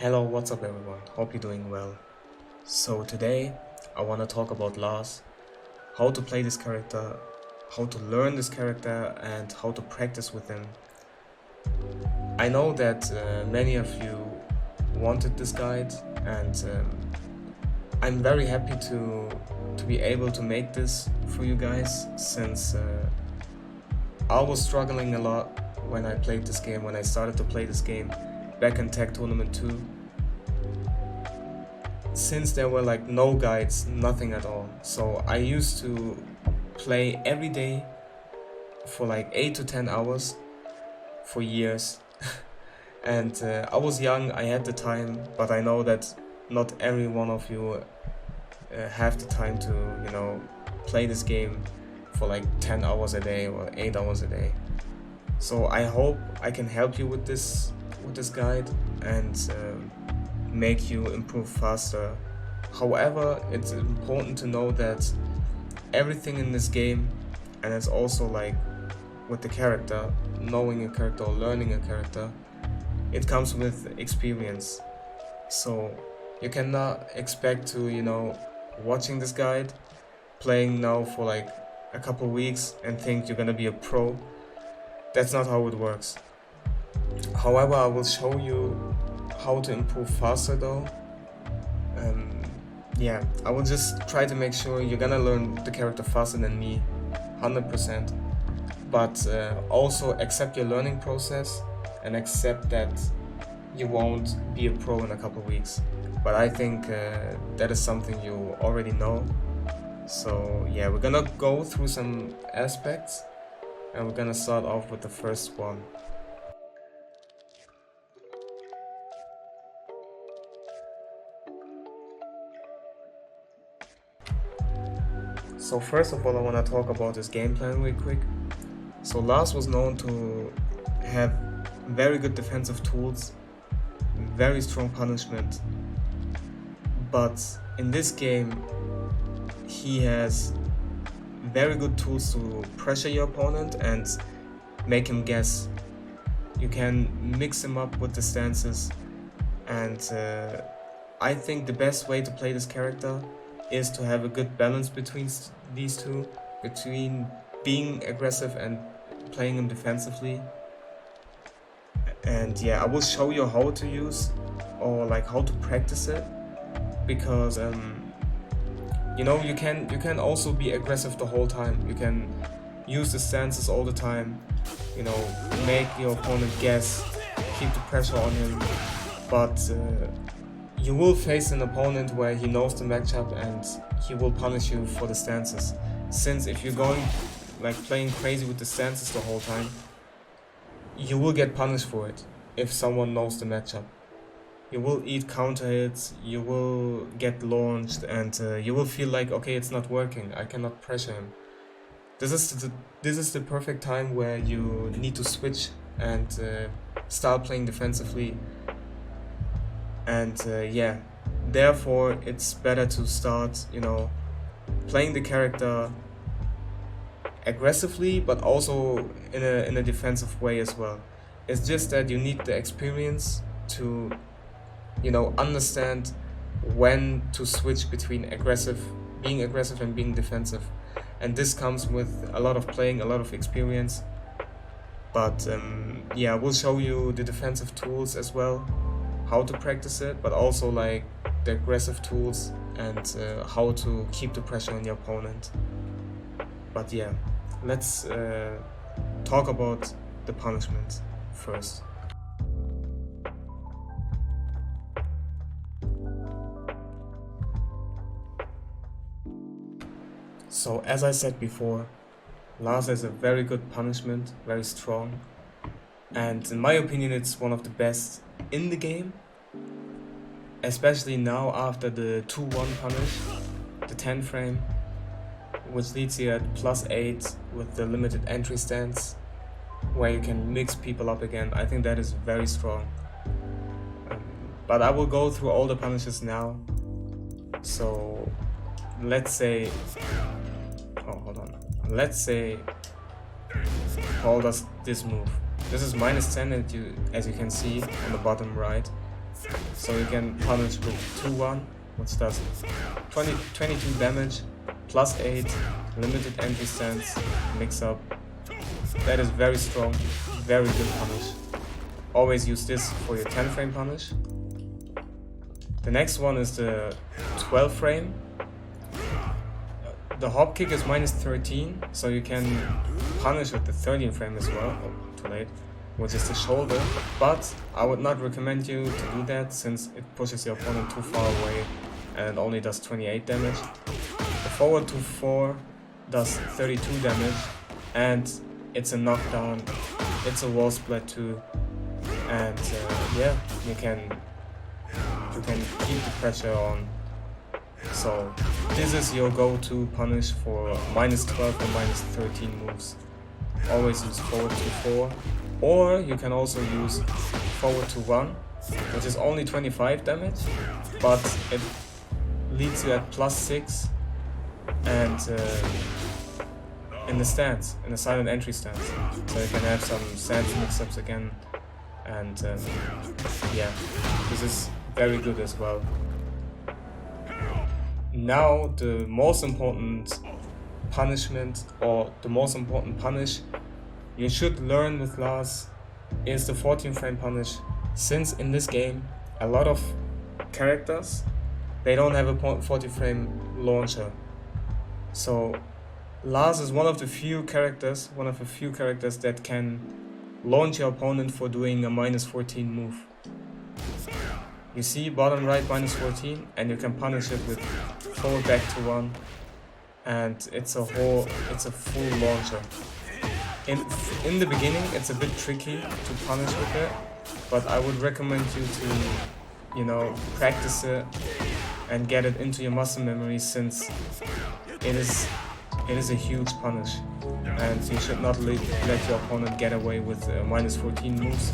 Hello, what's up everyone? Hope you're doing well. So today I want to talk about Lars, how to play this character, how to learn this character and how to practice with him. I know that many of you wanted this guide and I'm very happy to be able to make this for you guys since I was struggling a lot when I played this game, when I started to play this game back in Tech Tournament 2. Since there were like no guides, nothing at all. So I used to play every day for like 8 to 10 hours for years. And I was young, I had the time, but I know that not every one of you have the time to, play this game for like 10 hours a day or 8 hours a day. So I hope I can help you with this guide and make you improve faster. However, it's important to know that everything in this game, and it's also like with the character, knowing a character or learning a character, it comes with experience. So you cannot expect to, watching this guide, playing now for like a couple weeks and think you're gonna be a pro. That's not how it works. However, I will show you how to improve faster though. Yeah, I will just try to make sure you're gonna learn the character faster than me, 100%. But also accept your learning process and accept that you won't be a pro in a couple weeks. But I think that is something you already know. So yeah, we're gonna go through some aspects and we're gonna start off with the first one. So first of all, I want to talk about his game plan real quick. So Lars was known to have very good defensive tools, very strong punishment, but in this game he has very good tools to pressure your opponent and make him guess. You can mix him up with the stances, and I think the best way to play this character is to have a good balance between these two, between being aggressive and playing him defensively. And yeah, I will show you how to use or like how to practice it, because you can also be aggressive the whole time. You can use the stances all the time, make your opponent guess, keep the pressure on him, but you will face an opponent where he knows the matchup and he will punish you for the stances. Since if you're going like playing crazy with the stances the whole time, you will get punished for it if someone knows the matchup. You will eat counter hits, you will get launched, and you will feel like, okay, it's not working, I cannot pressure him. This is the perfect time where you need to switch and start playing defensively. And yeah, therefore it's better to start, playing the character aggressively, but also in a defensive way as well. It's just that you need the experience to, understand when to switch between being aggressive and being defensive. And this comes with a lot of playing, a lot of experience. But yeah, we'll show you the defensive tools as well, how to practice it, but also like the aggressive tools and how to keep the pressure on your opponent. But yeah, let's talk about the punishment first. So as I said before, Lars has a very good punishment, very strong, and in my opinion it's one of the best in the game, especially now after the 2-1 punish, the 10 frame, which leads you at +8 with the limited entry stance, where you can mix people up again. I think that is very strong. But I will go through all the punishes now. So let's say, let's say Paul does this move. This is -10 as you can see on the bottom right. so you can punish with 2-1, which does 22 damage, plus 8, limited entry stance, mix up. That is very strong, very good punish. Always use this for your 10 frame punish. The next one is the 12 frame. The hop kick is minus 13, so you can punish with the 13 frame as well. Oh, too late. Which is the shoulder, but I would not recommend you to do that since it pushes your opponent too far away and it only does 28 damage. The forward 2-4 does 32 damage and it's a knockdown, it's a wall split too, and yeah, you can keep the pressure on. So this is your go-to punish for minus 12 and minus 13 moves. Always use forward 2-4. Or you can also use forward 2-1, which is only 25 damage, but it leads you at plus 6 and in the stance, in the silent entry stance. So you can have some stance mix-ups again, and yeah, this is very good as well. Now the most important punishment, or the most important punish you should learn with Lars, is the 14 frame punish, since in this game a lot of characters, they don't have a 14 frame launcher. So Lars is one of the few characters that can launch your opponent for doing a minus 14 move. You see bottom right minus 14, and you can punish it with forward back to 1, and it's a full launcher. In the beginning it's a bit tricky to punish with it, but I would recommend you to, you know, practice it and get it into your muscle memory, since it is a huge punish and you should not let your opponent get away with minus 14 moves.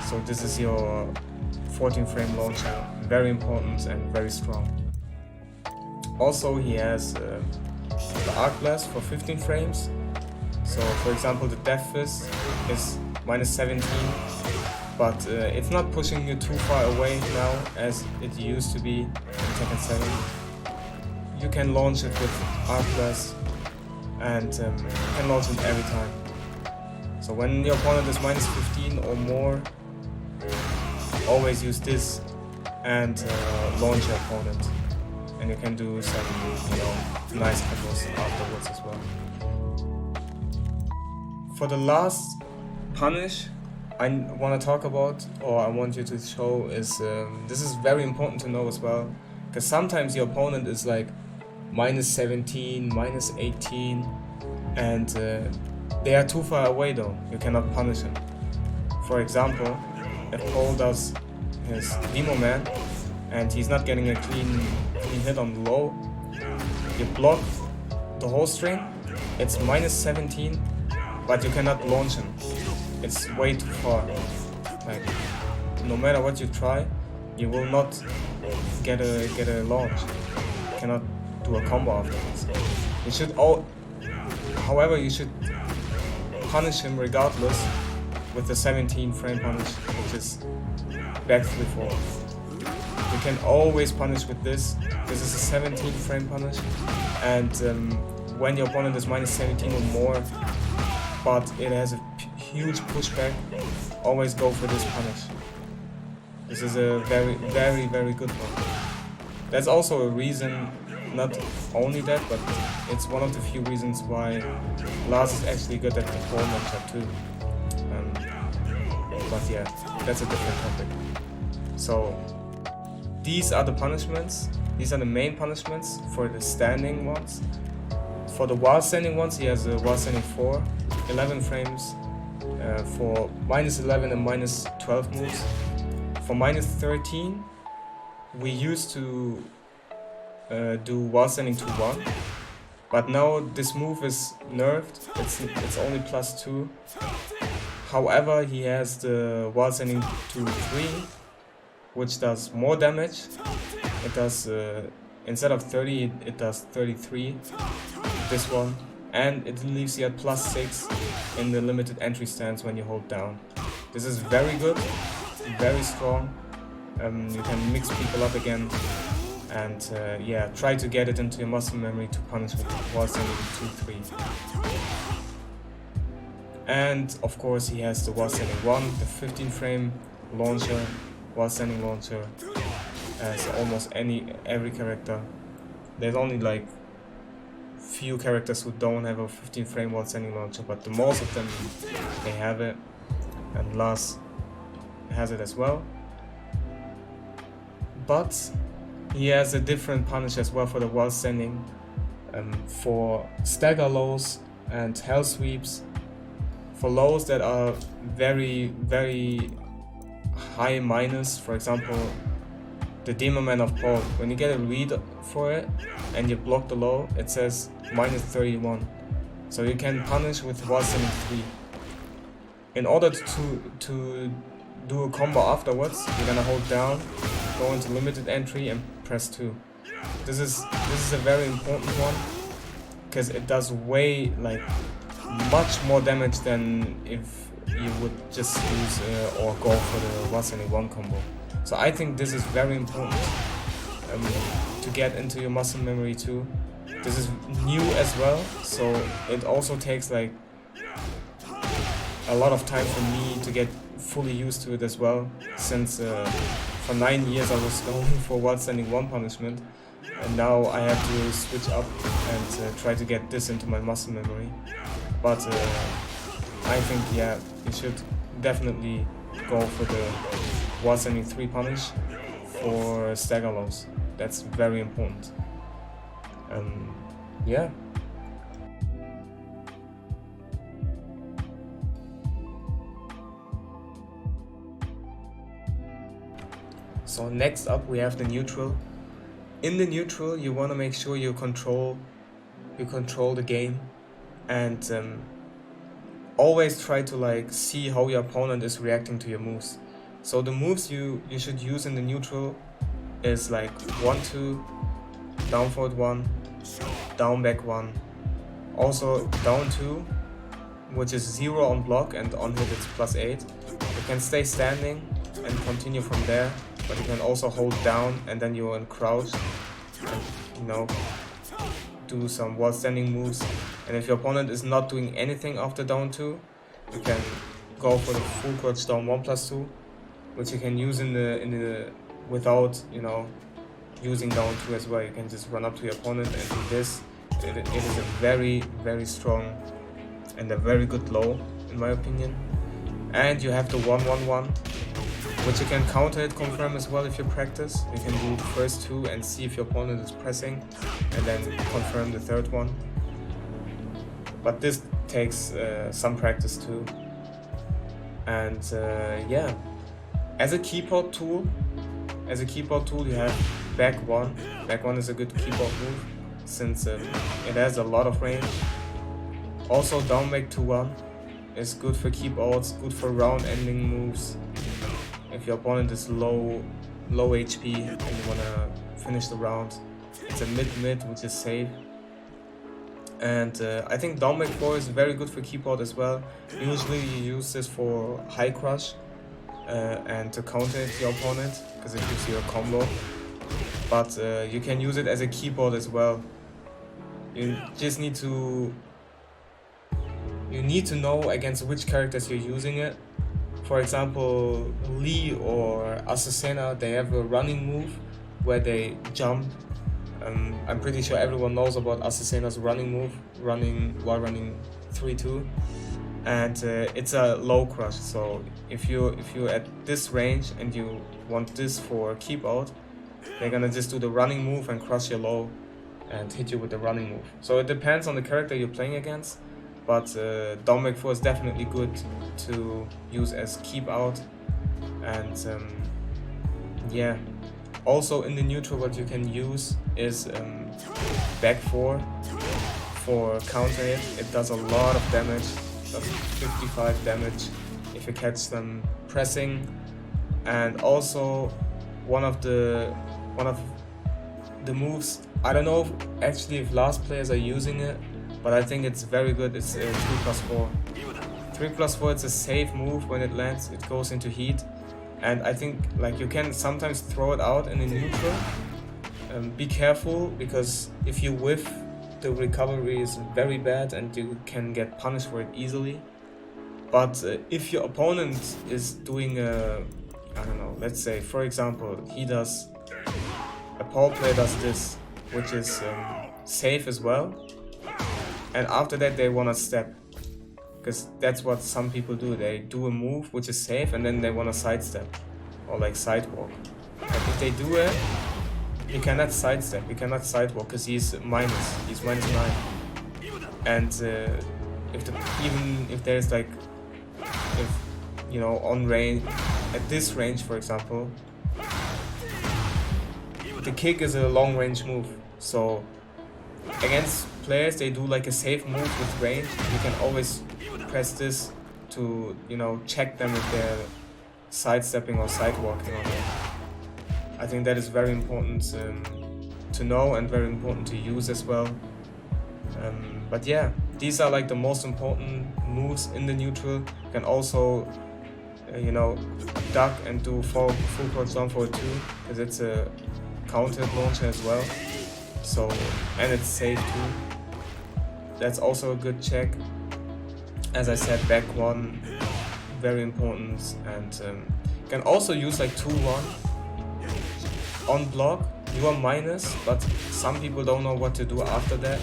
So this is your 14 frame launcher, very important and very strong. Also he has the arc blast for 15 frames. So for example the Death Fist is minus 17, but it's not pushing you too far away now as it used to be in Tekken 7. You can launch it with Arc Blast, and you can launch it every time. So when your opponent is minus 15 or more, always use this and launch your opponent, and you can do some, you know, nice combos afterwards as well. For the last punish I want to talk about, or I want you to show, is this is very important to know as well, because sometimes your opponent is like minus 17, minus 18, and they are too far away though, you cannot punish him. For example, if Cole does his Demo Man and he's not getting a clean hit on the low, you block the whole string, it's minus 17, but you cannot launch him. It's way too far. Like, no matter what you try, you will not get a launch. You cannot do a combo afterwards. You should however, you should punish him regardless with the 17 frame punish, which is back 3-4. You can always punish with this. This is a 17 frame punish, and when your opponent is minus 17 or more, but it has a huge pushback, always go for this punish. This is a very, very, very good one. That's also a reason, not only that, but it's one of the few reasons why Lars is actually good at control matchup too. But yeah, that's a different topic. So these are the punishments. These are the main punishments for the standing ones. For the while standing ones, he has a while standing 4, 11 frames for minus 11 and minus 12 moves. For minus 13, we used to do while standing 2-1, but now this move is nerfed. It's only plus 2. However, he has the while standing 2-3, which does more damage. It does instead of 30, it does 33. This one, and it leaves you at plus 6 in the limited entry stance when you hold down. This is very good, very strong, You can mix people up again, and yeah, try to get it into your muscle memory to punish with wall standing 2-3. And of course he has the wall standing 1, the 15 frame launcher, wall standing launcher, as almost every character. There's only like few characters who don't have a 15 frame wall standing launcher, but the most of them, they have it, and Lars has it as well. But he has a different punish as well for the wall standing, for stagger lows and hell sweeps. For lows that are very, very high minus, for example, the Demon Man of Paul, when you get a read for it and you block the low, it says -31. So you can punish with wall standing 3. In order to do a combo afterwards, you're gonna hold down, go into limited entry and press 2. This is a very important one, because it does way much more damage than if you would just use or go for the wall standing 1 combo. So I think this is very important to get into your muscle memory too. This is new as well, so it also takes like a lot of time for me to get fully used to it as well, since for 9 years I was going for wall standing 1 punishment, and now I have to switch up and try to get this into my muscle memory. But I think, yeah, you should definitely go for the wall standing 3 punish for stagger lows. That's very important. Yeah. So next up we have the neutral. In the neutral, you want to make sure you control the game, and always try to see how your opponent is reacting to your moves. So the moves you should use in the neutral is 1-2, down forward 1, down back 1, also down 2, which is 0 on block, and on hit it's +8. You can stay standing and continue from there, but you can also hold down and then you're in crouch and do some wall standing moves. And if your opponent is not doing anything after down 2, you can go for the full crouch down 1+2, which you can use in the without using down 2 as well. You can just run up to your opponent and do this. It is a very, very strong and a very good low in my opinion. And you have the 1-1-1, which you can counter it confirm as well if you practice. You can do the first 2 and see if your opponent is pressing, and then confirm the third one. But this takes some practice too. And yeah, as a keyboard tool you have back 1. Back 1 is a good keyboard move since it has a lot of range. Also down back to 1 is good for keyboards, good for round ending moves. If your opponent is low HP and you wanna finish the round, it's a mid, which is safe. And I think down back 4 is very good for keyboard as well. Usually you use this for high crush and to counter your opponent, because it gives you a combo. But you can use it as a keyboard as well. You just need to know against which characters you're using it. For example, Lee or Azucena, they have a running move where they jump. I'm pretty sure everyone knows about Azucena's running move, while running 3-2, and it's a low crush. So if you're at this range and you want this for keep out, they're gonna just do the running move and crush your low and hit you with the running move. So it depends on the character you're playing against. But down back 4 is definitely good to use as keep out. And yeah, also in the neutral what you can use is back 4 for counter hit. It does a lot of damage, does 55 damage if you catch them pressing. And also one of the moves, I don't know if last players are using it, but I think it's very good. It's 3+4. 3+4, it's a safe move when it lands. It goes into heat. and I think like you can sometimes throw it out in a neutral. Be careful, because if you whiff, the recovery is very bad and you can get punished for it easily. But if your opponent is doing I don't know, let's say for example a power player does this, which is safe as well, and after that they wanna step, because that's what some people do. They do a move which is safe and then they wanna sidestep or like sidewalk. And if they do it, you cannot sidestep, you cannot sidewalk, because he's minus 9. And even if there's like, if you know, on range, at this range for example, the kick is a long range move. So against players, they do like a safe move with range. You can always press this to, you know, check them if they're sidestepping or sidewalking on it. I think that is very important to know and very important to use as well. But yeah, these are like the most important moves in the neutral. You can also, you know, duck and do full crouch down forward 2, because it's a counter launcher as well. So, and it's safe too. That's also a good check. As I said, back 1, very important. And you can also use like 2-1 on block. You are minus, but some people don't know what to do after that.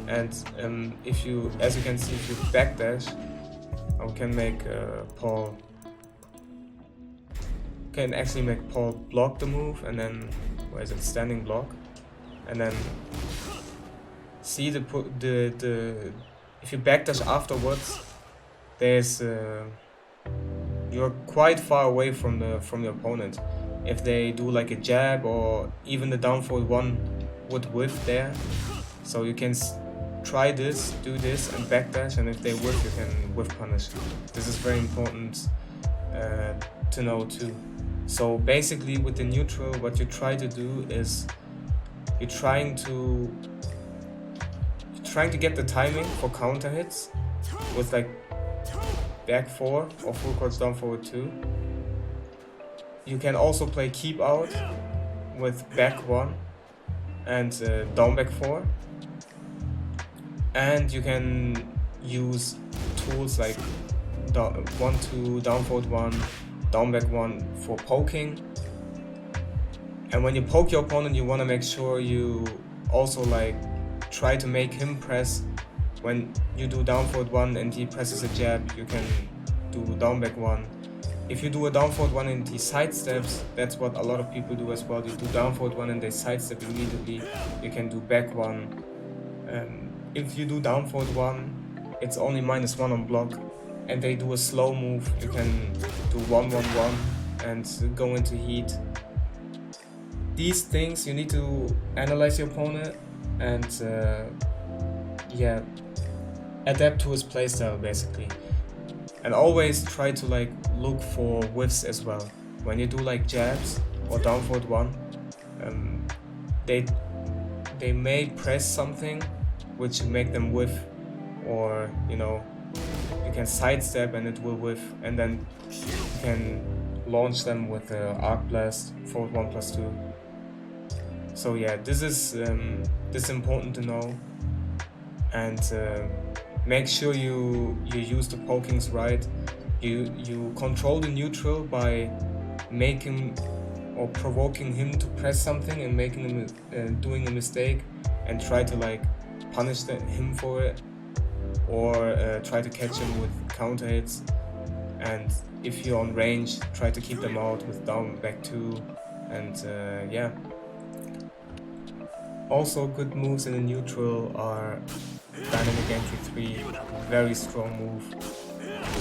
And if you, as you can see, if you backdash, I can make Paul, can actually make Paul block the move, and then, where is it, standing block, and then see the if you backdash afterwards, there's you're quite far away from your opponent. If they do like a jab or even the down forward 1 would whiff there, so you can try this, do this and backdash, and if they whiff, you can whiff punish. This is very important to know too. So basically with the neutral, what you try to do is you're trying to get the timing for counter hits with like back 4 or full crouch down forward 2. You can also play keep out with back 1 and down back 4. And you can use tools like 1-2, down forward 1, down back 1 for poking. And when you poke your opponent, you want to make sure you also like try to make him press. When you do down forward 1 and he presses a jab, you can do down back 1. If you do a down forward 1 and he sidesteps, that's what a lot of people do as well. You do down forward 1 and they sidestep immediately, you can do back 1. If you do down forward 1, it's only -1 on block, and they do a slow move, you can do 1-1-1 and go into heat. These things you need to analyze your opponent and yeah, adapt to his playstyle basically. And always try to like look for whiffs as well. When you do like jabs or down forward 1, they may press something which make them whiff, or you know, you can sidestep and it will whiff, and then you can launch them with arc blast forward 1+2. So yeah, this is important to know, and make sure you use the pokings right. You control the neutral by making or provoking him to press something and making him doing a mistake, and try to like punish him for it, or try to catch him with counter hits. And if you're on range, try to keep them out with down back 2, and yeah. Also good moves in the neutral are dynamic entry 3, very strong move,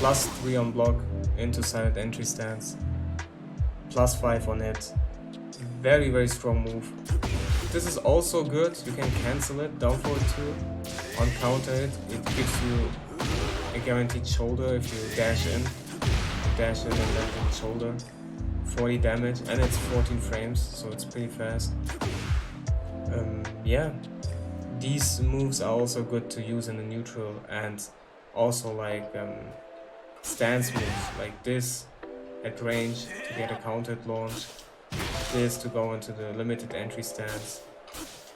+3 on block into silent entry stance, +5 on it, very very strong move. This is also good, you can cancel it, down forward 2, on counter it gives you a guaranteed shoulder if you dash in and then shoulder, 40 damage, and it's 14 frames, so it's pretty fast. Yeah, these moves are also good to use in the neutral, and also like stance moves like this at range to get a countered launch. This to go into the limited entry stance,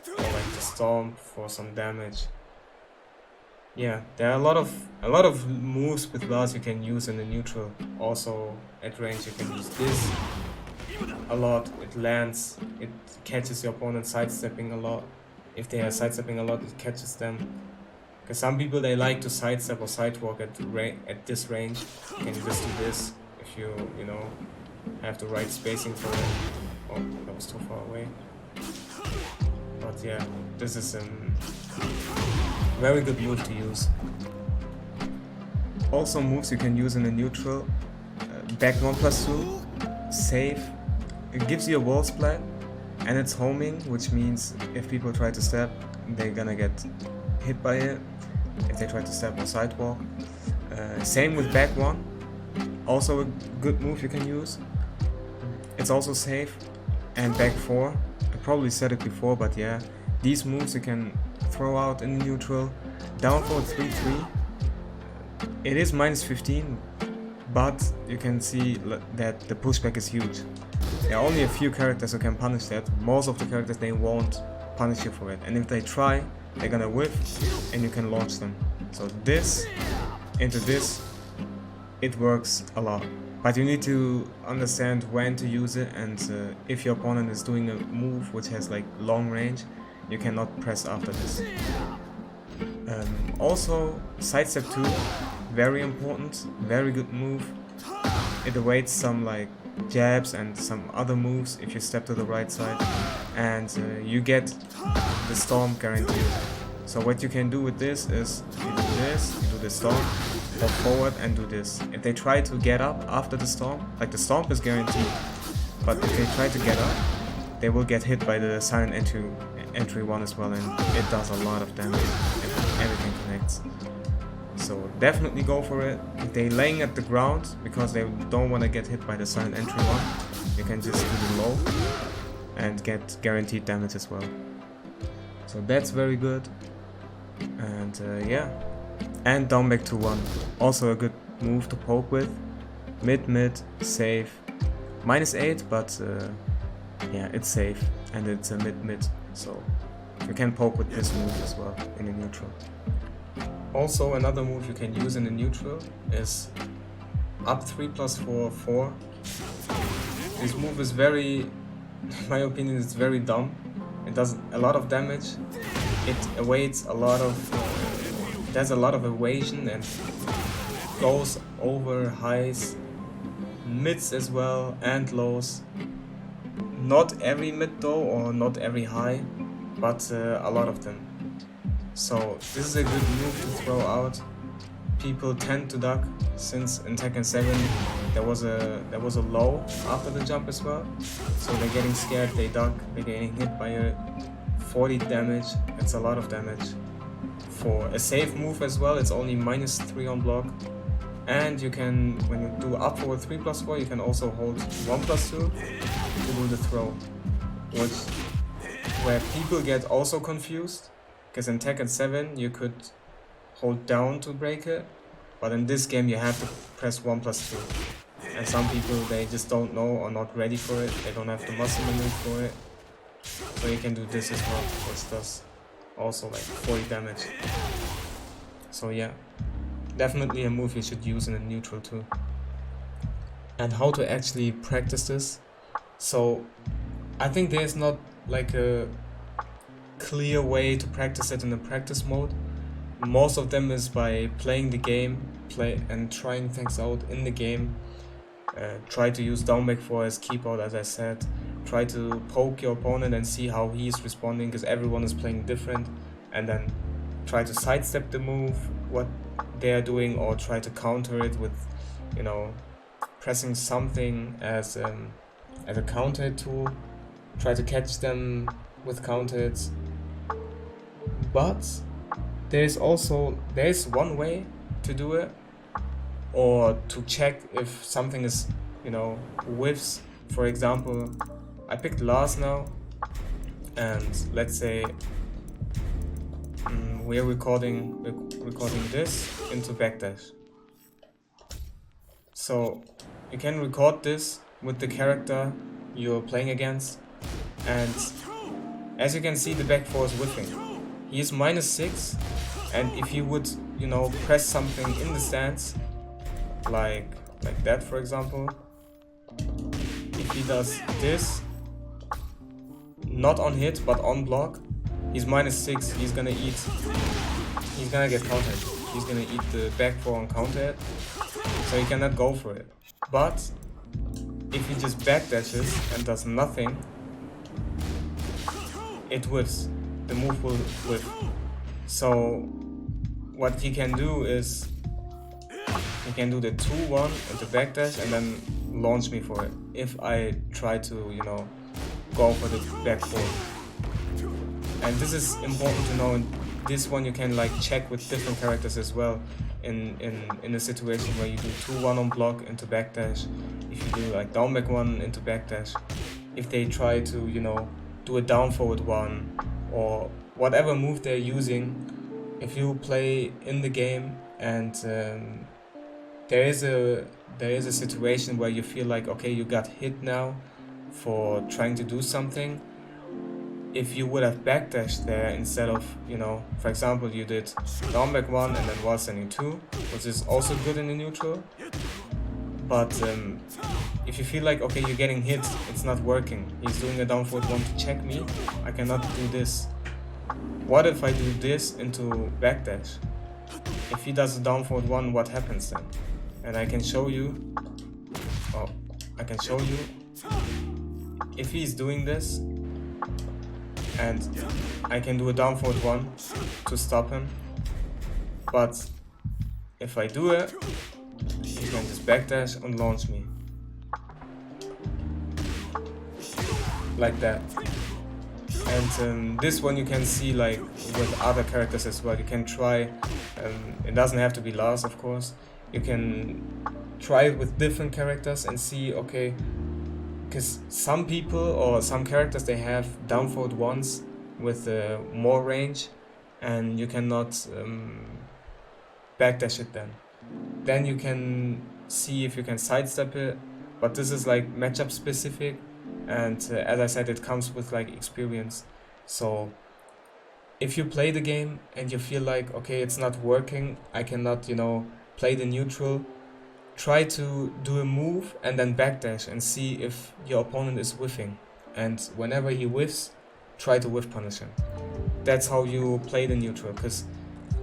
or like the Storm for some damage. Yeah, there are a lot of moves with Lars you can use in the neutral. Also at range you can use this a lot. It lands, it catches your opponent sidestepping a lot. If they are sidestepping a lot, it catches them. Because some people, they like to sidestep or sidewalk at this range. You can just do this if you know, have the right spacing for it. Oh, that was too far away. But yeah, this is a very good move to use. Also moves you can use in the neutral. Back 1+2, safe. It gives you a wall splat, and it's homing, which means if people try to step, they're gonna get hit by it. If they try to step or sidewalk. Same with back 1. Also a good move you can use. It's also safe. And back 4. I probably said it before, but yeah. These moves you can throw out in neutral. Down forward 3-3. It is -15, but you can see that the pushback is huge. There are only a few characters who can punish that. Most of the characters, they won't punish you for it. And if they try, they're gonna whiff and you can launch them. So this into this, it works a lot. But you need to understand when to use it, and if your opponent is doing a move which has like long range, you cannot press after this. Also, sidestep 2, very important, very good move. It awaits some like jabs and some other moves if you step to the right side, and you get the Storm guaranteed. So what you can do with this is you do the Storm, hop forward and do this. If they try to get up after the Storm, like the Storm is guaranteed, but if they try to get up, they will get hit by the silent entry 1 as well, and it does a lot of damage if everything connects. So definitely go for it. If they're laying at the ground because they don't want to get hit by the silent entry 1, you can just do the low and get guaranteed damage as well. So that's very good. And yeah, and down back to 1, also a good move to poke with. Mid, safe, -8, but yeah, it's safe, and it's a mid, so you can poke with this move as well in the neutral. Also another move you can use in the neutral is up 3+4. This move is very, in my opinion, it's very dumb. It does a lot of damage. It awaits a lot of, there's a lot of evasion and goes over highs, mids as well, and lows. Not every mid though, or not every high, but a lot of them. So this is a good move to throw out. People tend to duck, since in Tekken 7 there was a low after the jump as well. So they're getting scared, they duck, they're getting hit by a 40 damage. It's a lot of damage. For a safe move as well, it's only -3 on block. And you can, when you do up forward 3+4, you can also hold 1+2 to do the throw. Where people get also confused, because in Tekken 7 you could hold down to break it, but in this game you have to press 1+2. And some people, they just don't know or not ready for it, they don't have the muscle memory for it. So you can do this as well, which does also like 40 damage. So yeah, definitely a move you should use in a neutral too. And how to actually practice this. So I think there's not like a clear way to practice it in the practice mode. Most of them is by playing the game, and trying things out in the game. Try to use down back 4 as keep out, as I said. Try to poke your opponent and see how he's responding, because everyone is playing different. And then try to sidestep the move, what they are doing, or try to counter it with, you know, pressing something as a counter tool. Try to catch them with counter hits. But there's one way to do it, or to check if something is, you know, whiffs. For example, I picked Lars now, and let's say we're recording this into backdash. So you can record this with the character you're playing against, and as you can see, the back 4 is whiffing. He is -6, and if he would, you know, press something in the stance, like that for example, if he does this, not on hit but on block, he's -6, he's gonna get countered. He's gonna eat the back 4 and counter it, so he cannot go for it. But if he just backdashes and does nothing, it whiffs. The move will whiff. So what he can do is he can do the 2-1 and the backdash and then launch me for it if I try to, you know, go for the back 4. And this is important to know, and this one you can like check with different characters as well in a situation where you do 2-1 on block into backdash, if you do like down back 1 into backdash, if they try to, you know, do a down forward 1 or whatever move they're using. If you play in the game and there is a situation where you feel like, okay, you got hit now for trying to do something, if you would have backdashed there instead of, you know, for example, you did down back 1 and then wall standing 2, which is also good in the neutral, but if you feel like, okay, you're getting hit, it's not working, he's doing a down forward 1 to check me, I cannot do this. What if I do this into backdash? If he does a down forward 1, what happens then? And I can show you, if he's doing this, and I can do a down forward 1 to stop him, but if I do it, he can just backdash and launch me. Like that. And this one you can see like with other characters as well. You can try, it doesn't have to be Lars of course, you can try it with different characters and see, okay, because some people or some characters, they have down forward 1s with more range and you cannot backdash it then. Then you can see if you can sidestep it, but this is like matchup specific, and as I said, it comes with like experience. So if you play the game and you feel like, okay, it's not working, I cannot, you know, play the neutral, try to do a move and then backdash and see if your opponent is whiffing, and whenever he whiffs, try to whiff punish him. That's how you play the neutral, because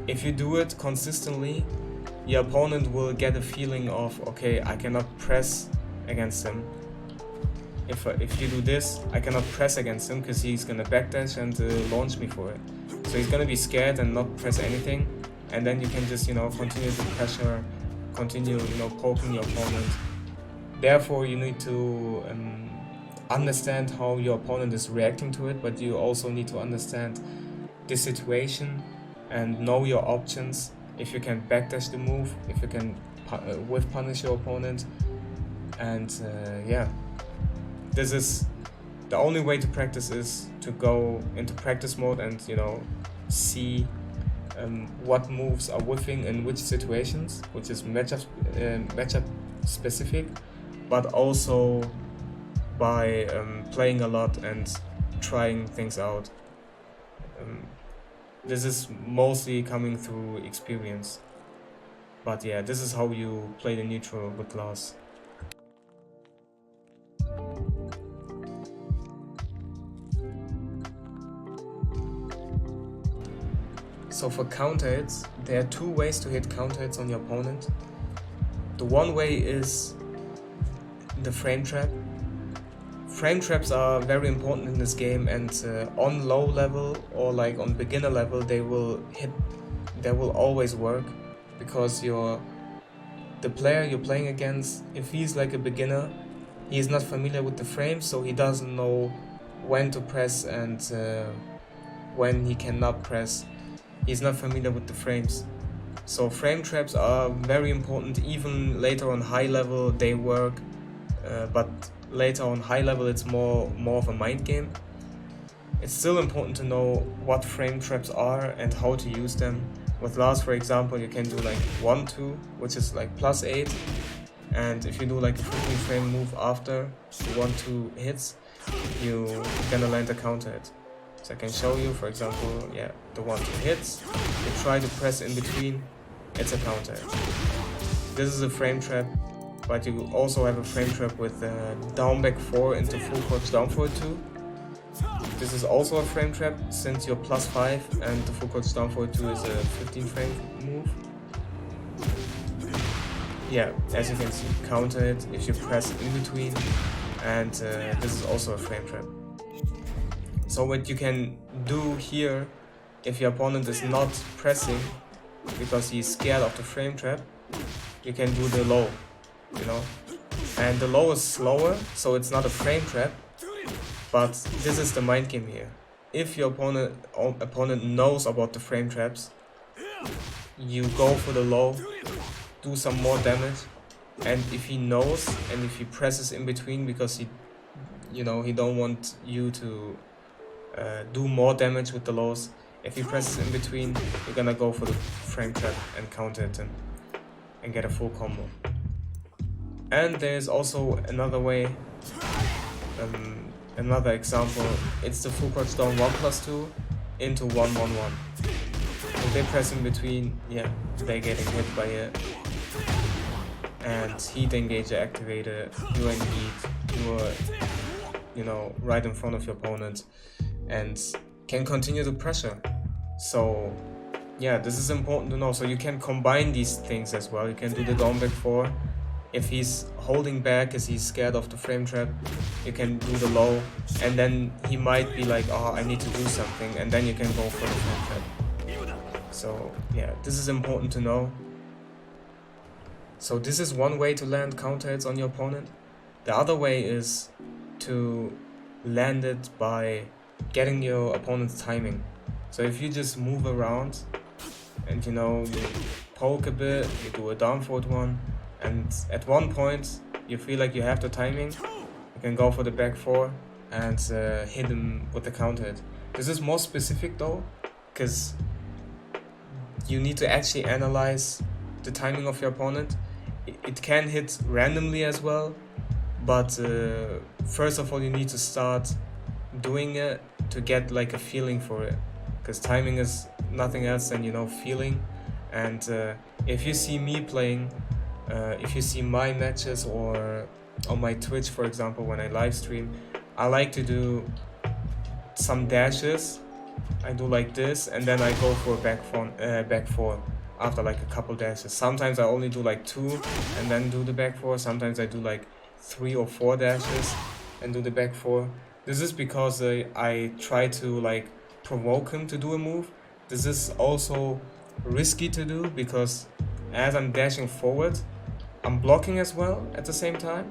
if you do it consistently, your opponent will get a feeling of, okay, I cannot press against him. If you do this, I cannot press against him because he's gonna backdash and launch me for it. So he's gonna be scared and not press anything, and then you can just, you know, continue the pressure, continue, you know, poking your opponent. Therefore, you need to understand how your opponent is reacting to it, but you also need to understand the situation and know your options. If you can backdash the move, if you can whiff punish your opponent, and yeah, this is the only way to practice, is to go into practice mode and, you know, see what moves are whiffing in which situations, which is matchup specific, but also by playing a lot and trying things out. This is mostly coming through experience, but yeah, this is how you play the neutral with Lars. So for counter hits, there are two ways to hit counter hits on your opponent. The one way is the frame trap. Frame traps are very important in this game, and on low level or like on beginner level, they will always work, because the player you're playing against, if he's like a beginner, he is not familiar with the frames, so he doesn't know when to press and when he cannot press. He's not familiar with the frames. So frame traps are very important. Even later on high level they work, but later on high level it's more of a mind game. It's still important to know what frame traps are and how to use them. With Lars, for example, you can do like 1-2, which is like +8, and if you do like a 15 frame move after 1-2 hits, you're gonna land a counter hit. So I can show you, for example, yeah, the 1-2 hits, you try to press in between, it's a counter hit. This is a frame trap, but you also have a frame trap with down back 4 into full crouch down forward 2. This is also a frame trap since you're +5 and the full crouch down forward 2 is a 15 frame move. Yeah, as you can see, counter it if you press in between, and this is also a frame trap. So what you can do here, if your opponent is not pressing because he's scared of the frame trap, you can do the low, you know. And the low is slower, so it's not a frame trap, but this is the mind game here. If your opponent knows about the frame traps, you go for the low, do some more damage, and if he knows and if he presses in between because he don't want you to do more damage with the lows, if he presses in between, you're gonna go for the frame trap and counter it and get a full combo. And there's also another way, another example. It's the full crouch down 1+2 into 1-1-1. If they press in between, yeah, they're getting hit by it. And heat engager activator, you are in heat, you are, right in front of your opponent and can continue the pressure. So yeah, this is important to know. So you can combine these things as well. You can do the down back 4. If he's holding back because he's scared of the frame trap, you can do the low, and then he might be like, oh, I need to do something, and then you can go for the frame trap. So yeah, this is important to know. So this is one way to land counter hits on your opponent. The other way is to land it by getting your opponent's timing. So if you just move around and you poke a bit, you do a down forward one, and at one point you feel like you have the timing, you can go for the back 4 and hit him with the counter hit. This is more specific though, because you need to actually analyze the timing of your opponent. It can hit randomly as well, but first of all you need to start doing it to get like a feeling for it, because timing is nothing else than feeling. And if you see me playing, if you see my matches or on my Twitch, for example, when I live stream, I like to do some dashes. I do like this, and then I go for back 4 after like a couple dashes. Sometimes I only do like 2 and then do the back 4. Sometimes I do like 3 or 4 dashes and do the back 4. This is because I try to like provoke him to do a move. This is also risky to do because as I'm dashing forward, I'm blocking as well at the same time,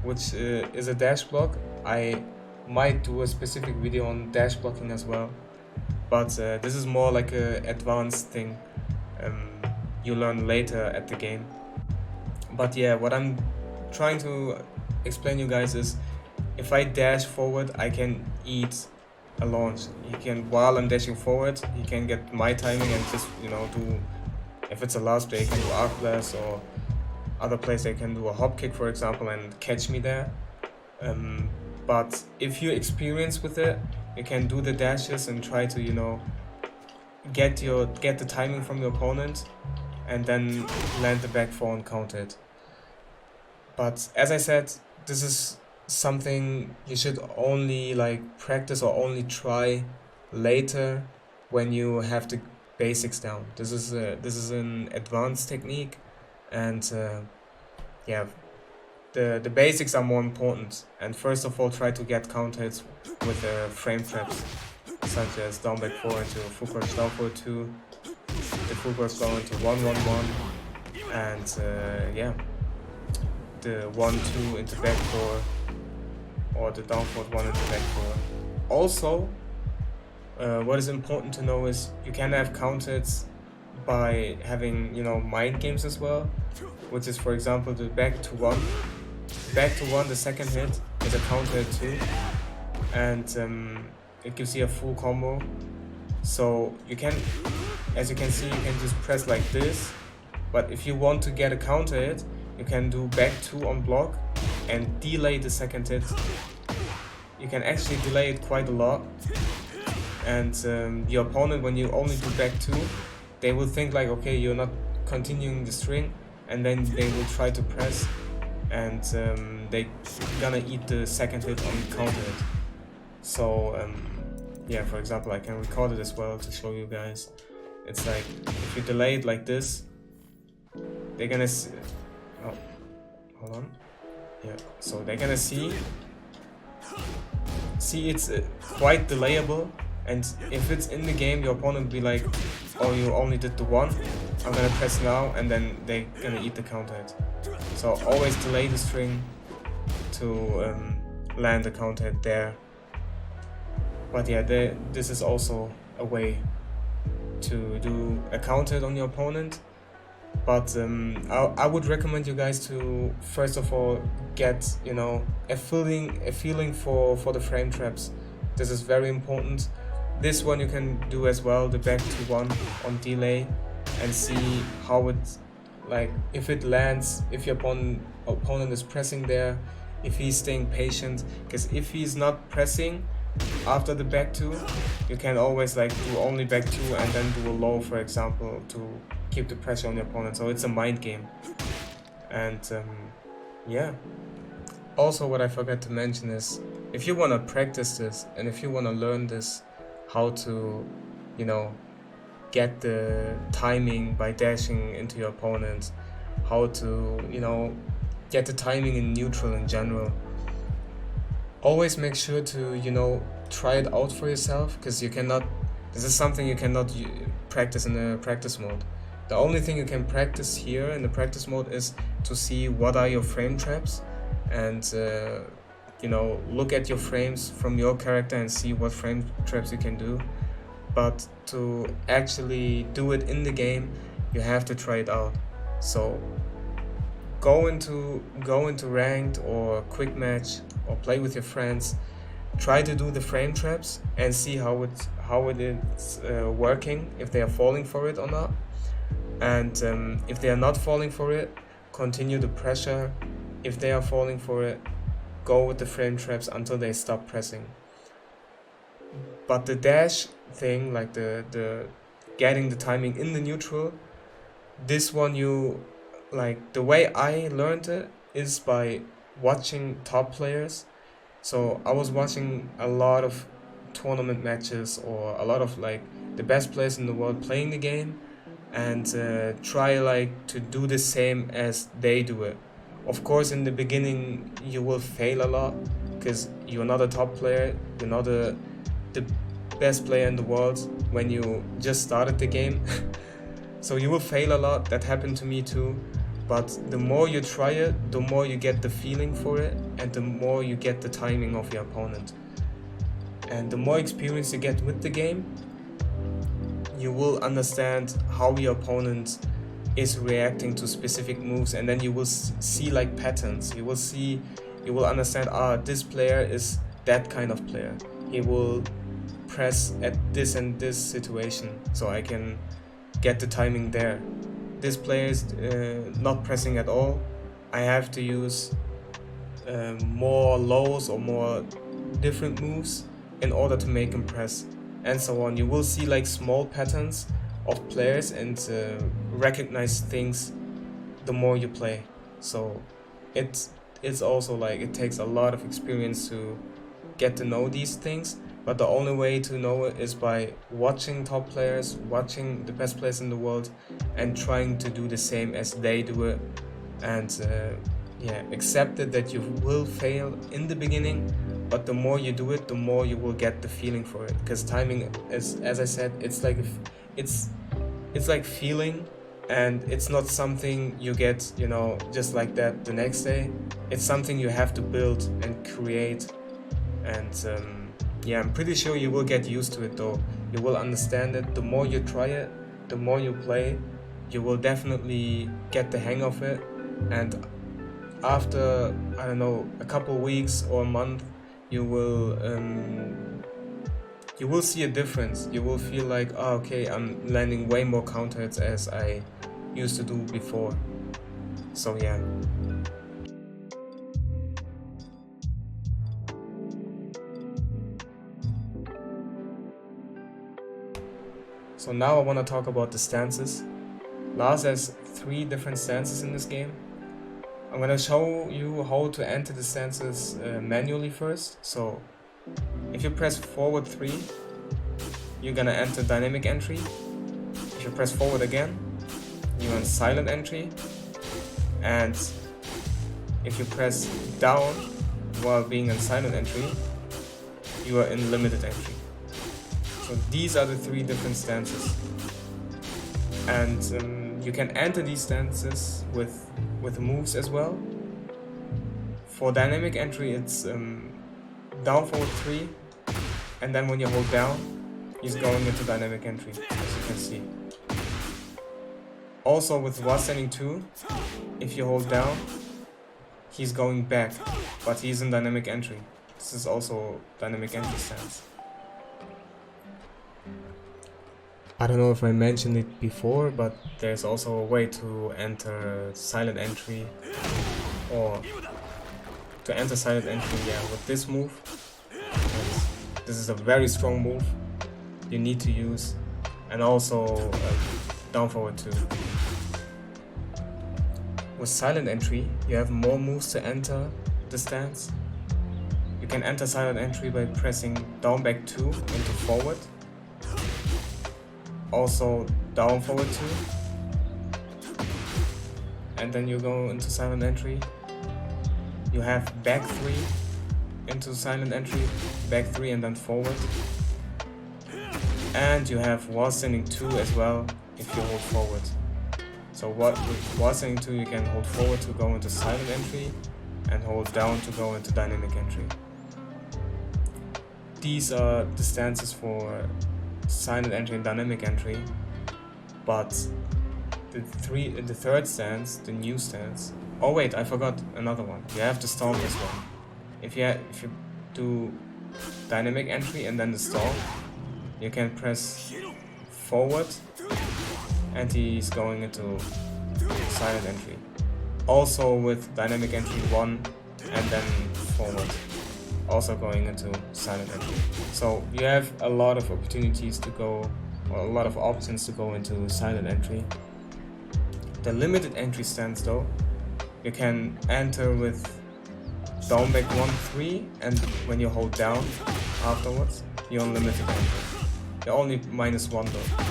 which is a dash block. I might do a specific video on dash blocking as well, but this is more like a advanced thing you learn later at the game. But yeah, what I'm trying to explain you guys is, if I dash forward, I can eat a launch. While I'm dashing forward, he can get my timing and just do, if it's a last play, he can do arc blast, or other plays they can do a hop kick, for example, and catch me there. But if you're experienced with it, you can do the dashes and try to get the timing from your opponent and then land the back 4 and counter it. But as I said, this is something you should only like practice or only try later when you have the basics down. This is an advanced technique, and yeah, the basics are more important. And first of all, try to get counter hits with frame traps, such as down back 4 into full crouch down forward 2, the full crouch down into 1-1-1, and yeah, the 1-2 into back 4, or the down forward 1 into back 4. Also, what is important to know is you can have counter hits by having mind games as well, which is, for example, the back to 1. Back to 1, the second hit is a counter hit too, and it gives you a full combo. So you can, as you can see, you can just press like this, but if you want to get a counter hit, you can do back 2 on block and delay the second hit. You can actually delay it quite a lot, and your opponent, when you only do back 2, they will think like, okay, you're not continuing the string, and then they will try to press, and they gonna eat the second hit on counter hit. So yeah, for example, I can record it as well to show you guys. It's like, if you delay it like this, they're gonna see, oh, hold on, yeah, so they're gonna see it's quite delayable, and if it's in the game, your opponent will be like, oh, you only did the 1, I'm gonna press now, and then they're gonna eat the counter hit. So always delay the string to land the counter hit there. But yeah, this is also a way to do a counter hit on your opponent. But I would recommend you guys to first of all get, you know, a feeling for the frame traps. This is very important. This one you can do as well, the back to 1 on delay, and see how it, like, if it lands, if your opponent is pressing there, if he's staying patient. Because if he's not pressing after the back 2, you can always like do only back 2 and then do a low, for example, to keep the pressure on the opponent. So it's a mind game. And yeah, also what I forgot to mention is, if you want to practice this and if you want to learn this, how to, you know, get the timing by dashing into your opponent, how to, you know, get the timing in neutral in general, always make sure to, you know, try it out for yourself, because this is something you cannot practice in the practice mode. The only thing you can practice here in the practice mode is to see what are your frame traps, and you know, look at your frames from your character and see what frame traps you can do. But to actually do it in the game, you have to try it out. So go into ranked or quick match or play with your friends, try to do the frame traps and see how it is working, if they are falling for it or not. And if they are not falling for it, continue the pressure. If they are falling for it, go with the frame traps until they stop pressing. But the dash thing, like the getting the timing in the neutral, this one, you, like, the way I learned it is by watching top players. So I was watching a lot of tournament matches or a lot of like the best players in the world playing the game, and try like to do the same as they do it. Of course, in the beginning you will fail a lot because you're not a top player, you're not the best player in the world when you just started the game. So you will fail a lot. That happened to me too. But the more you try it, the more you get the feeling for it, and the more you get the timing of your opponent. And the more experience you get with the game, you will understand how your opponent is reacting to specific moves, and then you will see like patterns. You will understand, this player is that kind of player. He will press at this and this situation, so I can get the timing there. This player is not pressing at all. I have to use more lows or more different moves in order to make him press, and so on. You will see like small patterns of players and recognize things the more you play. So it's also like it takes a lot of experience to get to know these things, but the only way to know it is by watching top players, watching the best players in the world, and trying to do the same as they do it. And accept it that you will fail in the beginning, but the more you do it, the more you will get the feeling for it. Because timing is, as I said, it's like feeling, and it's not something you get, just like that the next day. It's something you have to build and create. And I'm pretty sure you will get used to it though. You will understand it. The more you try it, the more you play, you will definitely get the hang of it. And after, I don't know, a couple weeks or a month, you will see a difference. You will feel like, okay, I'm landing way more counter hits as I used to do before. So yeah. So now I want to talk about the stances. Lars has 3 different stances in this game. I'm gonna show you how to enter the stances manually first. So if you press forward 3, you're gonna enter dynamic entry. If you press forward again, you're in silent entry. And if you press down while being in silent entry, you are in limited entry. So these are the 3 different stances. And you can enter these stances with moves as well. For dynamic entry, it's down forward 3, and then when you hold down, he's going into dynamic entry, as you can see. Also with while standing 2, if you hold down, he's going back, but he's in dynamic entry. This is also dynamic entry stance. I don't know if I mentioned it before, but there's also a way to enter silent entry, or to enter silent entry, with this move. And this is a very strong move you need to use, and also down forward 2. With silent entry, you have more moves to enter the stance. You can enter silent entry by pressing down back 2 into forward. Also down forward 2, and then you go into silent entry. You have back 3 into silent entry, back 3 and then forward. And you have while standing 2 as well if you hold forward. So with while standing 2 you can hold forward to go into silent entry and hold down to go into dynamic entry. These are the stances for silent entry and dynamic entry, but the third stance, the new stance. Oh wait, I forgot another one. You have the stomp as well. If you do dynamic entry and then the stomp, you can press forward, and he's going into silent entry. Also with dynamic entry 1 and then forward, also going into silent entry. So you have a lot of opportunities to go, or a lot of options to go into silent entry. The limited entry stance though, you can enter with down back 1, 3, and when you hold down afterwards, you're on limited entry. You're only -1 though.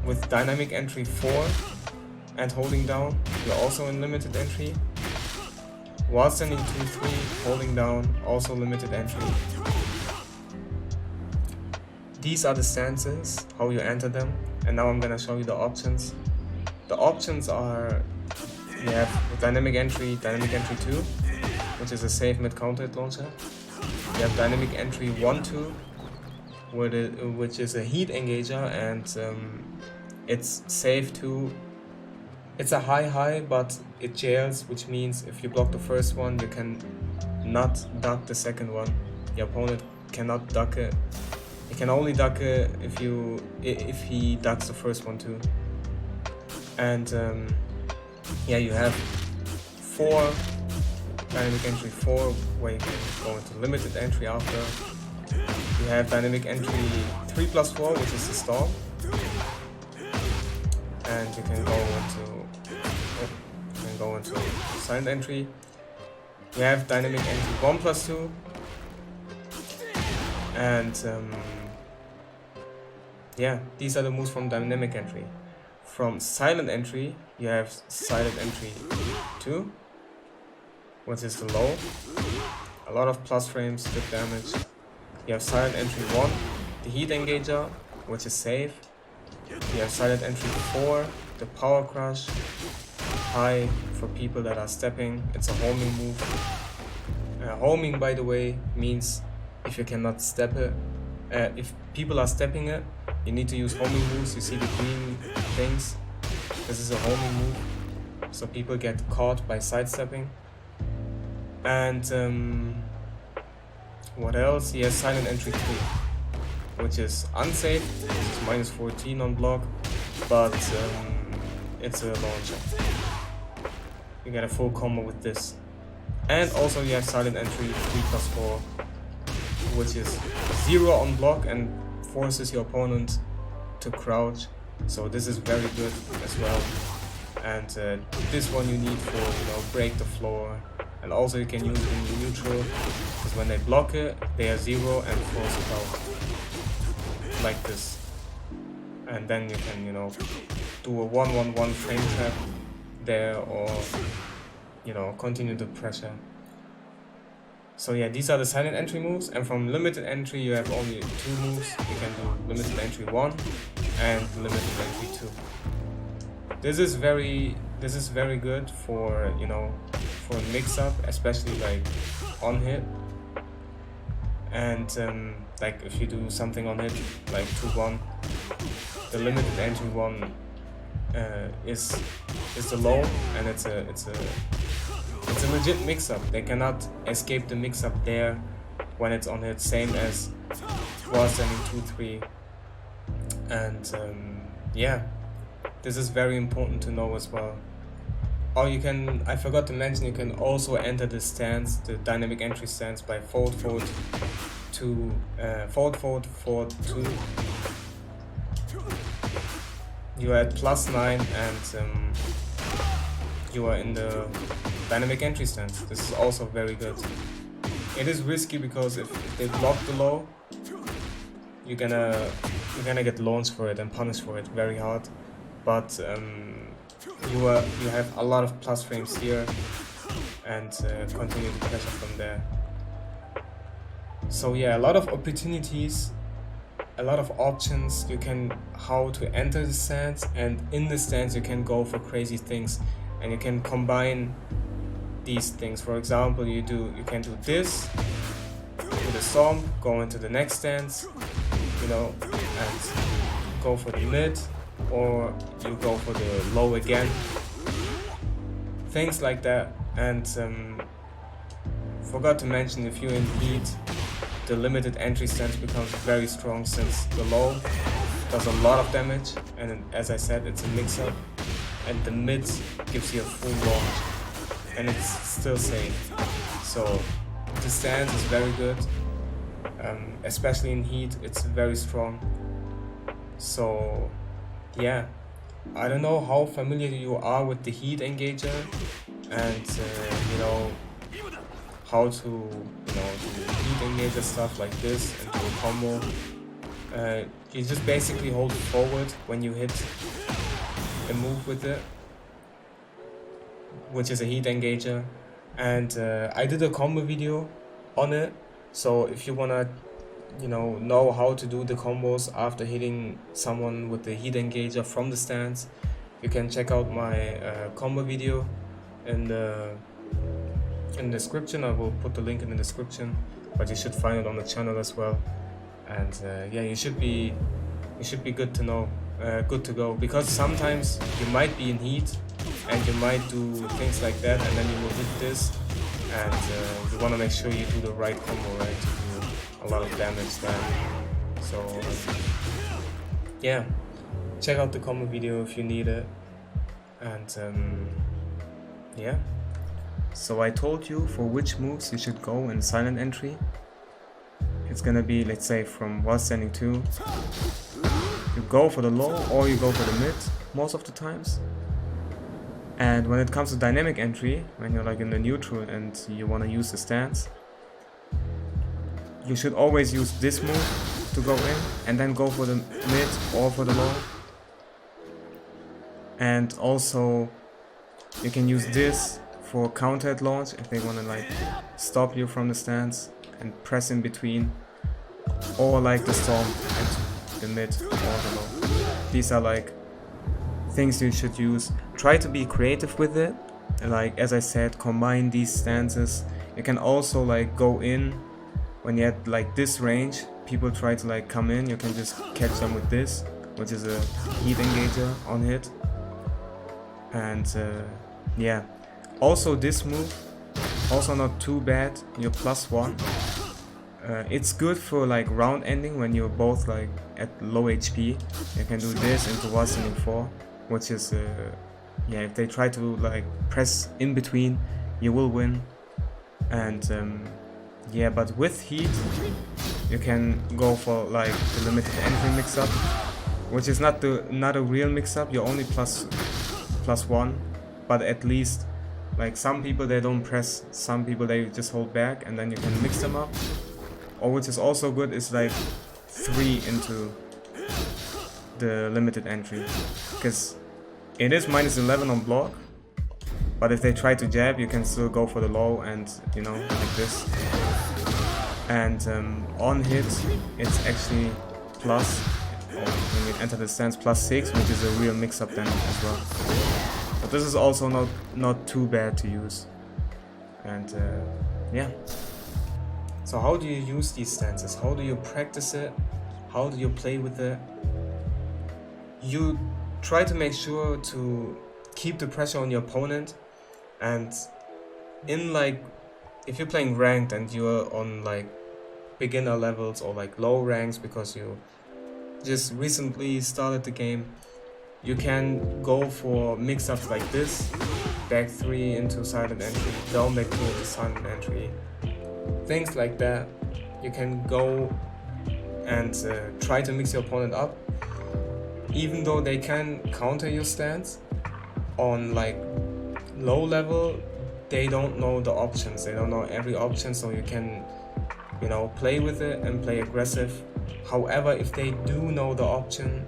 With dynamic entry 4 and holding down, you're also in limited entry. While standing 2, 3, holding down, also limited entry. These are the stances, how you enter them, and now I'm gonna show you the options. The options are, you have dynamic entry 2, which is a safe mid-counter hit launcher. You have dynamic entry 1, 2, which is a heat engager, and it's safe too. It's a high, but it jails, which means if you block the first one, you can not duck the second one. Your opponent cannot duck it. He can only duck it if he ducks the first one too. And you have 4 dynamic entry 4, where you can go into limited entry after. You have dynamic entry 3+4, which is the stomp, and you can go into silent entry. You have dynamic entry 1+2, and these are the moves from dynamic entry. From silent entry, you have silent entry 2, which is the low, a lot of plus frames, good damage. You have silent entry 1, the heat engager, which is safe. You have silent entry 4, the power crush, high for people that are stepping. It's a homing move. Homing, by the way, means if you cannot step it, if people are stepping it, you need to use homing moves. You see the green things. This is a homing move, so people get caught by sidestepping. And what else? He has silent entry 3, which is unsafe. It's -14 on block, but it's a launcher. You get a full combo with this. And also you have silent entry 3+4, which is 0 on block and forces your opponent to crouch. So this is very good as well. And this one you need for, you know, break the floor. And also you can use it in neutral, because when they block it, they are 0 and force it out. Like this. And then you can, you know, do a 1-1-1 frame trap there, or, you know, continue the pressure. So yeah, these are the silent entry moves, and from limited entry you have only 2 moves. You can do limited entry 1 and limited entry 2. This is very good for, you know, for a mix-up, especially like on hit. And like if you do something on hit, like 2-1, the limited entry 1 is the low, and it's a legit mix-up. They cannot escape the mix-up there when it's on hit, same as while standing 2-3. And yeah, this is very important to know as well. Oh, you can, I forgot to mention, you can also enter the stance, the dynamic entry stance, by forward 2. You are at +9 and you are in the dynamic entry stance. This is also very good. It is risky because if they block the low, you're gonna get launched for it and punished for it very hard. But you have a lot of plus frames here, and continue the pressure from there. So yeah, a lot of opportunities, a lot of options. You can how to enter the stance, and in the stance you can go for crazy things, and you can combine these things. For example, you can do this with a stomp, go into the next stance, you know, and go for the mid, or you go for the low again, things like that. And forgot to mention, if you're in heat, the limited entry stance becomes very strong, since the low does a lot of damage, and as I said, it's a mix-up, and the mid gives you a full launch, and it's still safe. So the stance is very good, especially in heat, it's very strong. So yeah, I don't know how familiar you are with the heat engager, and you know how to, you know, do heat engager stuff like this and do a combo. You just basically hold it forward when you hit a move with it, which is a heat engager, and I did a combo video on it. So if you wanna, you know how to do the combos after hitting someone with the heat engager from the stance, you can check out my combo video in the description. I will put the link in the description, but you should find it on the channel as well. And yeah, you should be good to know, good to go, because sometimes you might be in heat and you might do things like that, and then you will hit this, and you want to make sure you do the right combo, right, to do a lot of damage there. So yeah, check out the combo video if you need it. And yeah, so I told you for which moves you should go in silent entry. It's gonna be, let's say, from while standing 2, you go for the low or you go for the mid most of the times. And when it comes to dynamic entry, when you're like in the neutral and you want to use the stance, you should always use this move to go in, and then go for the mid or for the low. And also you can use this for counter hit launch if they want to like stop you from the stance and press in between, or like the storm and the mid or the low. These are like things you should use. Try to be creative with it, like as I said, combine these stances. You can also like go in when you have like this range, people try to like come in, you can just catch them with this, which is a heat engager on hit. And yeah, also this move, also not too bad, you're +1. It's good for like round ending when you're both like at low HP. You can do this into while standing 4, which is yeah, if they try to like press in between, you will win. And yeah, but with heat you can go for like the limited entry mix-up, which is not a real mix-up. You're only plus one, but at least like some people they don't press, some people they just hold back, and then you can mix them up. Or which is also good is like 3 into the limited entry, because it is -11 on block, but if they try to jab you can still go for the low and, you know, like this. And on hit it's actually plus, or when you enter the stance, +6, which is a real mix-up then as well. But this is also not too bad to use. And yeah. So how do you use these stances? How do you practice it? How do you play with it? You try to make sure to keep the pressure on your opponent, and in like, if you're playing ranked and you're on like beginner levels or like low ranks because you just recently started the game, you can go for mix-ups like this: back 3 into silent entry, down back 2 into silent entry, things like that. You can go and try to mix your opponent up, even though they can counter your stance. On like low level they don't know the options, they don't know every option, so you can, you know, play with it and play aggressive. However, if they do know the option,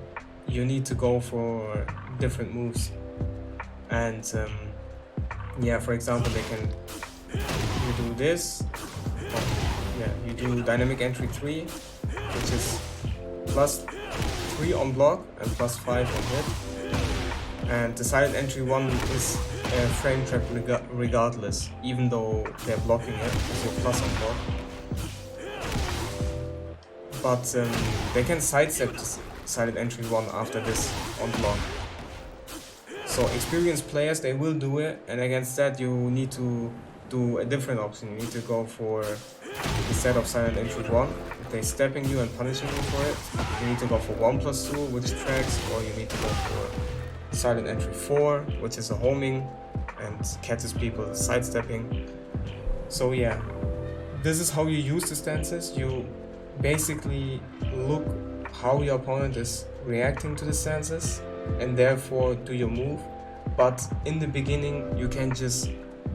you need to go for different moves. And yeah, for example, they can, you do this, yeah, you do dynamic entry 3, which is +3 on block and +5 on hit. And the silent entry 1 is a frame trap regardless, even though they're blocking it, so plus on block. But they can sidestep this silent entry 1 after this on block. So experienced players, they will do it, and against that you need to do a different option. You need to go for, instead of silent entry 1, if they're stepping you and punishing you for it, you need to go for 1+2, which tracks, or you need to go for silent entry 4, which is a homing and catches people sidestepping. So yeah, this is how you use the stances. You basically look how your opponent is reacting to the stances and therefore do your move. But in the beginning you can just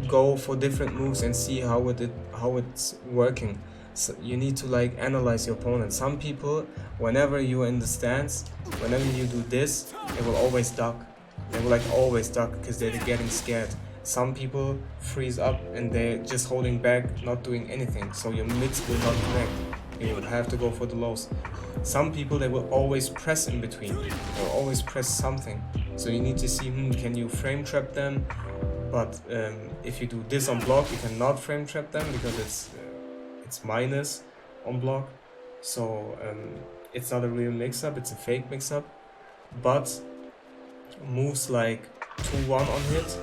go for different moves and see how it's working. So you need to like analyze your opponent. Some people, whenever you're in the stance, whenever you do this, they will always duck. They will like always duck because they're getting scared. Some people freeze up and they're just holding back, not doing anything. So your mix will not connect. You would have to go for the lows. Some people, they will always press in between. They will always press something. So you need to see, can you frame trap them? But if you do this on block, you cannot frame trap them because it's minus on block. So it's not a real mix-up, it's a fake mix-up. But moves like 2-1 on hit,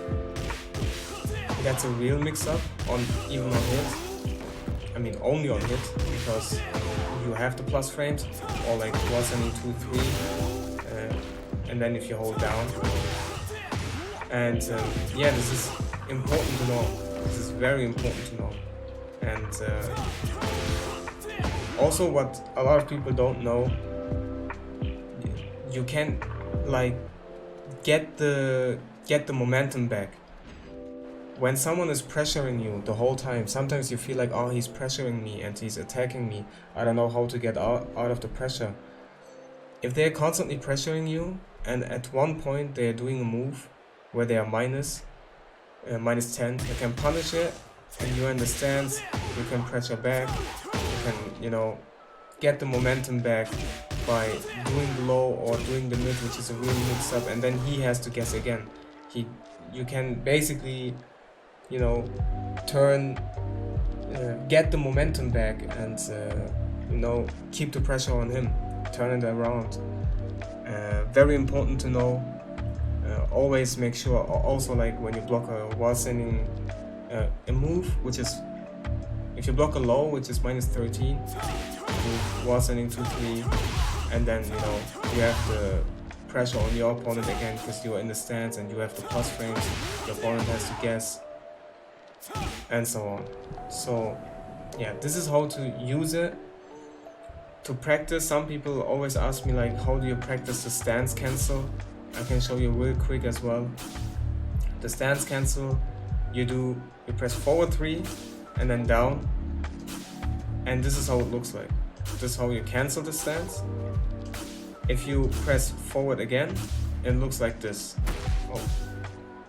that's a real mix-up, even on hit. I mean only on hit, because you have the plus frames, or like plus any 2-3, and then if you hold down. And yeah, this is important to know. This is very important to know. And also, what a lot of people don't know, you can like get the momentum back. When someone is pressuring you the whole time, sometimes you feel like, oh, he's pressuring me and he's attacking me. I don't know how to get out of the pressure. If they're constantly pressuring you and at one point they're doing a move where they are minus 10, you can punish it and you're in the stance, you can pressure back, you can, you know, get the momentum back by doing the low or doing the mid, which is a real mix-up, and then he has to guess again. You can basically, you know, get the momentum back and, you know, keep the pressure on him, turn it around. Very important to know. Always make sure, also like when you block while sending a move, which is, if you block a low, which is -13, while sending 2-3, and then, you know, you have pressure on your opponent again because you are in the stance and you have the plus frames. Your opponent has to guess, and so on. So yeah, this is how to use it. To practice, some people always ask me like, how do you practice the stance cancel? I can show you real quick as well. The stance cancel, you press forward 3 and then down, and this is how it looks like. This is how you cancel the stance. If you press forward again, it looks like this. Oh,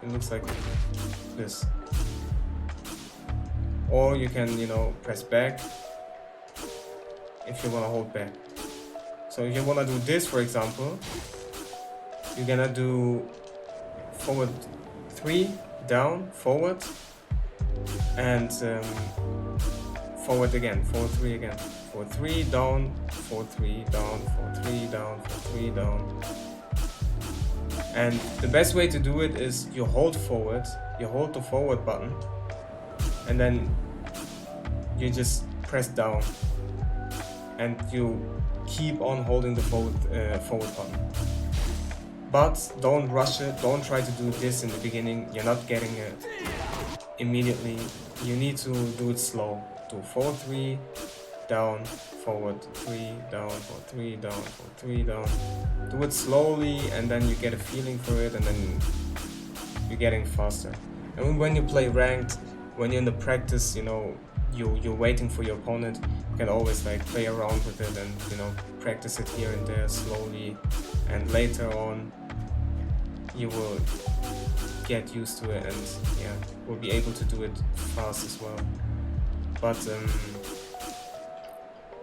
it looks like this. Or you can, you know, press back if you want to hold back. So if you want to do this, for example, you're gonna do forward 3, down, forward, and forward again, forward 3 again, forward 3, down, forward 3, down, forward 3, down, forward 3, down. And the best way to do it is you hold forward, you hold the forward button, and then you just press down, and you keep on holding the forward button. But don't rush it, don't try to do this in the beginning, you're not getting it immediately. You need to do it slow. Do forward 3, down, forward 3, down, forward 3, down, forward 3, down. Do it slowly, and then you get a feeling for it, and then you're getting faster. And when you play ranked, when you're in the practice, you know, you're waiting for your opponent, you can always like play around with it and, you know, practice it here and there slowly, and later on you will get used to it and yeah, will be able to do it fast as well. But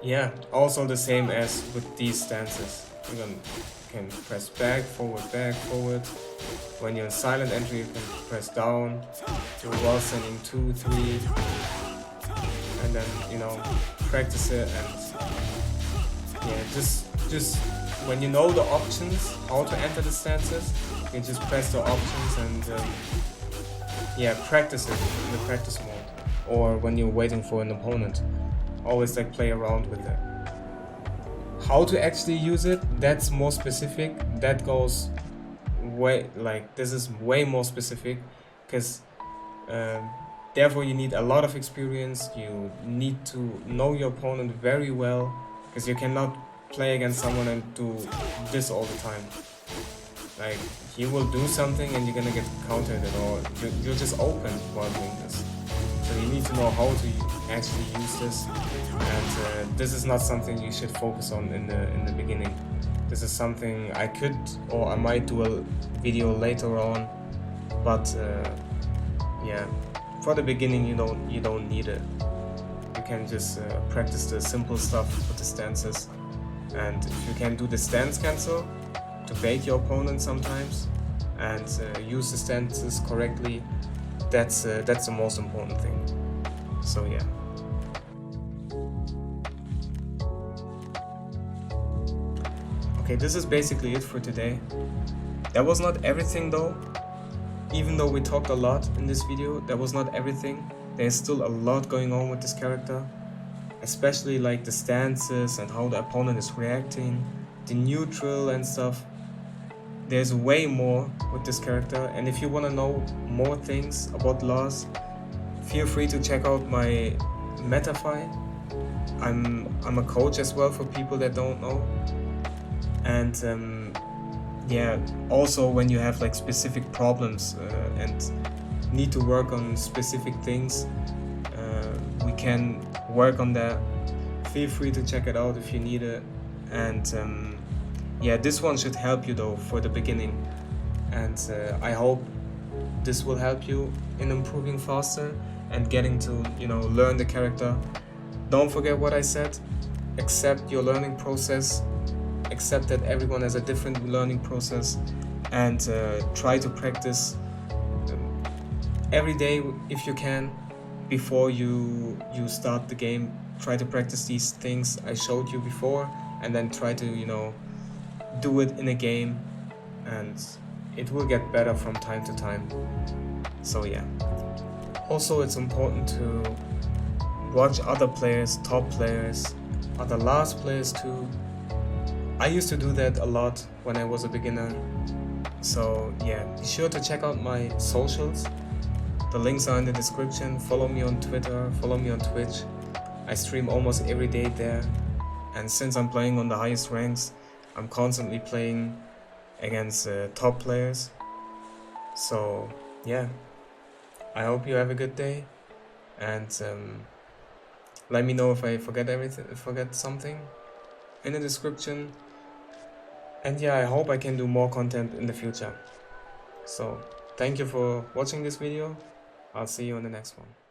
yeah, also the same as with these stances. You can press back, forward. When you're in silent entry, you can press down, do while sending 2, 3, and then, you know, practice it. And yeah, just when you know the options, how to enter the stances, you just press the options and yeah, practice it in the practice mode. Or when you're waiting for an opponent, always like play around with it. How to actually use it, that's more specific. That goes way, like, this is way more specific, because therefore you need a lot of experience. You need to know your opponent very well, because you cannot play against someone and do this all the time. Like, he will do something and you're gonna get countered, or you're just open while doing this. So you need to know how to actually use this, and this is not something you should focus on in the beginning. This is something I could, or I might do a video later on, but yeah, for the beginning you don't need it. You can just practice the simple stuff with the stances, and if you can do the stance cancel to bait your opponent sometimes, and use the stances correctly, that's the most important thing. So yeah. Okay, this is basically it for today. That was not everything though. Even though we talked a lot in this video, that was not everything. There's still a lot going on with this character, especially like the stances and how the opponent is reacting, the neutral and stuff. There's way more with this character, and if you want to know more things about Lars, feel free to check out my Metafy. I'm a coach as well for people that don't know, and yeah, also when you have like specific problems and need to work on specific things, we can work on that. Feel free to check it out if you need it, and yeah, this one should help you though for the beginning, and I hope this will help you in improving faster and getting to, you know, learn the character. Don't forget what I said. Accept your learning process. Accept that everyone has a different learning process, and try to practice every day if you can. Before you start the game, try to practice these things I showed you before, and then try to, you know, do it in a game, and it will get better from time to time. So yeah. Also, it's important to watch other players, top players, other Lars players too, I used to do that a lot when I was a beginner. So yeah, be sure to check out my socials. The links are in the description. Follow me on Twitter, follow me on Twitch. I stream almost every day there. And since I'm playing on the highest ranks, I'm constantly playing against top players. So yeah, I hope you have a good day, and let me know if I forget something in the description. And yeah, I hope I can do more content in the future. So thank you for watching this video. I'll see you on the next one.